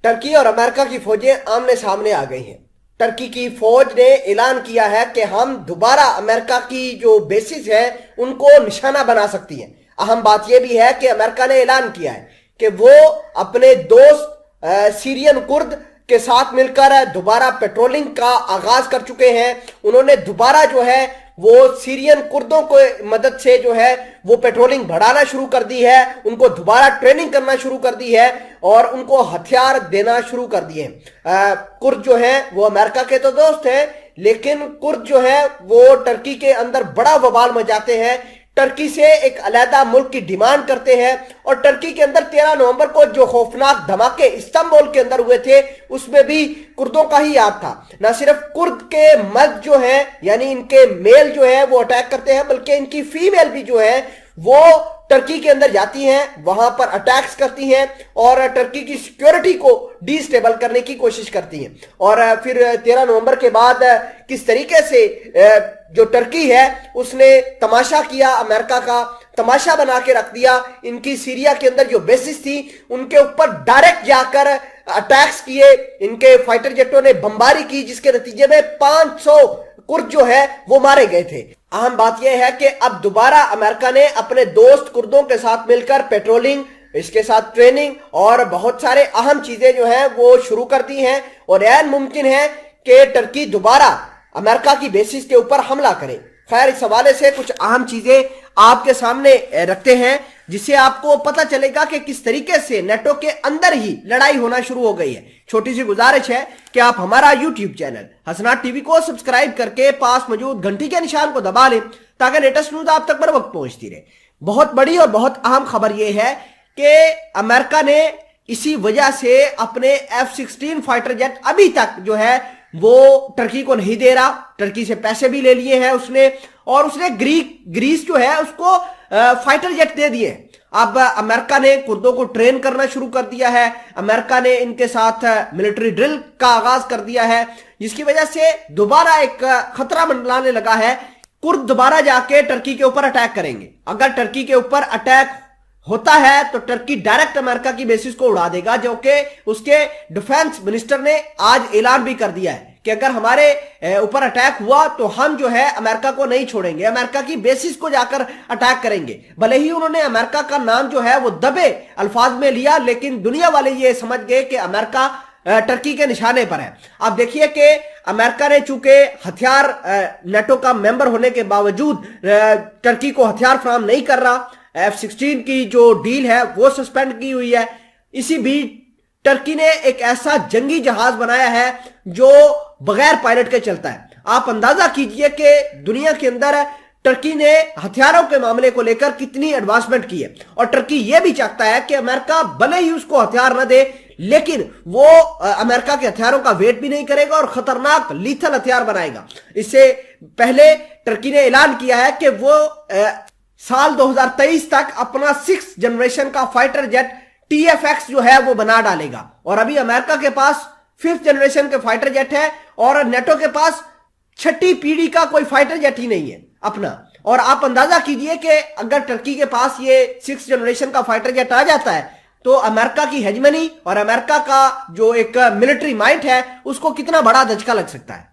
Turkey और America की फौजें आमने सामने आ गई हैं। टर्की की फौज ने ऐलान किया है कि हम दोबारा अमेरिका की जो बेसिस है उनको निशाना बना सकती हैं। अहम बात यह भी है कि अमेरिका ने ऐलान किया है कि वो अपने दोस्त सीरियन कुर्द के साथ मिलकर दोबारा पेट्रोलिंग का आगाज कर चुके हैं। उन्होंने दोबारा जो है वो सीरियन कुर्दों को मदद से जो है वो पेट्रोलिंग बढ़ाना शुरू कर दी है, उनको दोबारा ट्रेनिंग करना शुरू कर दी है और उनको हथियार देना शुरू कर दिए। कुर्द जो है वो अमेरिका के तो दोस्त हैं, लेकिन कुर्द जो है वो टर्की के अंदर बड़ा बवाल मचाते हैं, टर्की से एक अलहदा मुल्क की डिमांड करते हैं। और टर्की के अंदर 13 नवंबर को जो खौफनाक धमाके इस्तांबुल के अंदर हुए थे उसमें भी कुर्दों का ही याद था। ना सिर्फ कुर्द के मर्द जो हैं यानी इनके मेल जो है वो अटैक करते हैं, बल्कि इनकी फीमेल भी जो है वो टर्की के अंदर जाती हैं, वहां पर अटैक्स करती हैं और टर्की की सिक्योरिटी को डिस्टेबल करने की कोशिश करती हैं। और फिर 13 नवंबर के बाद किस तरीके से जो टर्की है उसने तमाशा किया, अमेरिका का तमाशा बना के रख दिया। इनकी सीरिया के अंदर जो बेसिस थी उनके ऊपर डायरेक्ट जाकर अटैक्स किए, इनके फाइटर जेटों ने बमबारी की, जिसके नतीजे में 500 कुर्द जो है वो मारे गए थे। अहम बात यह है कि अब दोबारा अमेरिका ने अपने दोस्त कुर्दों के साथ मिलकर पेट्रोलिंग, इसके साथ ट्रेनिंग और बहुत सारे अहम चीजें जो हैं वो शुरू कर दी हैं और ऐन मुमकिन है कि टर्की दोबारा अमेरिका की बेसिस के ऊपर हमला करे। खैर, इस हवाले से कुछ अहम चीजें आपके सामने रखते हैं जिससे आपको पता चलेगा कि किस तरीके से नेटो के अंदर ही लड़ाई होना शुरू हो गई है। छोटी सी गुजारिश है कि आप हमारा यूट्यूब चैनल हसनाट टीवी को सब्सक्राइब करके पास मौजूद घंटी के निशान को दबा लें ताकि लेटेस्ट न्यूज आप तक बर वक्त पहुंचती रहे। बहुत बड़ी और बहुत अहम खबर यह है कि अमेरिका ने इसी वजह से अपने F-16 फाइटर जेट अभी तक जो है वो टर्की को नहीं दे रहा। टर्की से पैसे भी ले लिए हैं उसने और उसने ग्रीस जो है उसको फाइटर जेट दे दिए। अब अमेरिका ने कुर्दों को ट्रेन करना शुरू कर दिया है, अमेरिका ने इनके साथ मिलिट्री ड्रिल का आगाज कर दिया है, जिसकी वजह से दोबारा एक खतरा मंडलाने लगा है। कुर्द दोबारा जाके टर्की के ऊपर अटैक करेंगे। अगर टर्की के ऊपर अटैक होता है तो टर्की डायरेक्ट अमेरिका की बेसिस को उड़ा देगा, जो कि उसके डिफेंस मिनिस्टर ने आज ऐलान भी कर दिया है कि अगर हमारे ऊपर अटैक हुआ तो हम जो है अमेरिका को नहीं छोड़ेंगे, अमेरिका की बेसिस को जाकर अटैक करेंगे। भले ही उन्होंने अमेरिका का नाम जो है वो दबे अल्फाज में लिया, लेकिन दुनिया वाले ये समझ गए कि अमेरिका टर्की के निशाने पर है। अब देखिए कि अमेरिका ने चूंकि हथियार नेटो का मेंबर होने के बावजूद टर्की को हथियार फराहम नहीं कर रहा, F-16 की जो डील है वो सस्पेंड की हुई है। इसी बीच टर्की ने एक ऐसा जंगी जहाज बनाया है जो बगैर पायलट के चलता है। आप अंदाजा कीजिए कि दुनिया के अंदर टर्की ने हथियारों के मामले को लेकर कितनी एडवांसमेंट की है। और टर्की यह भी चाहता है कि अमेरिका भले ही उसको हथियार न दे, लेकिन वो अमेरिका के हथियारों का वेट भी नहीं करेगा और खतरनाक लीथल हथियार बनाएगा। इससे पहले टर्की ने ऐलान किया है कि वो साल 2023 तक अपना 6th जनरेशन का फाइटर जेट TFX जो है वो बना डालेगा। और अभी अमेरिका के पास 5th जनरेशन के फाइटर जेट है और नेटो के पास 6ठी पीढ़ी का कोई फाइटर जेट ही नहीं है अपना। और आप अंदाजा कीजिए कि अगर टर्की के पास ये 6th जनरेशन का फाइटर जेट आ जाता है तो अमेरिका की हेजमनी और अमेरिका का जो एक मिलिट्री माइट है उसको कितना बड़ा धचका लग सकता है।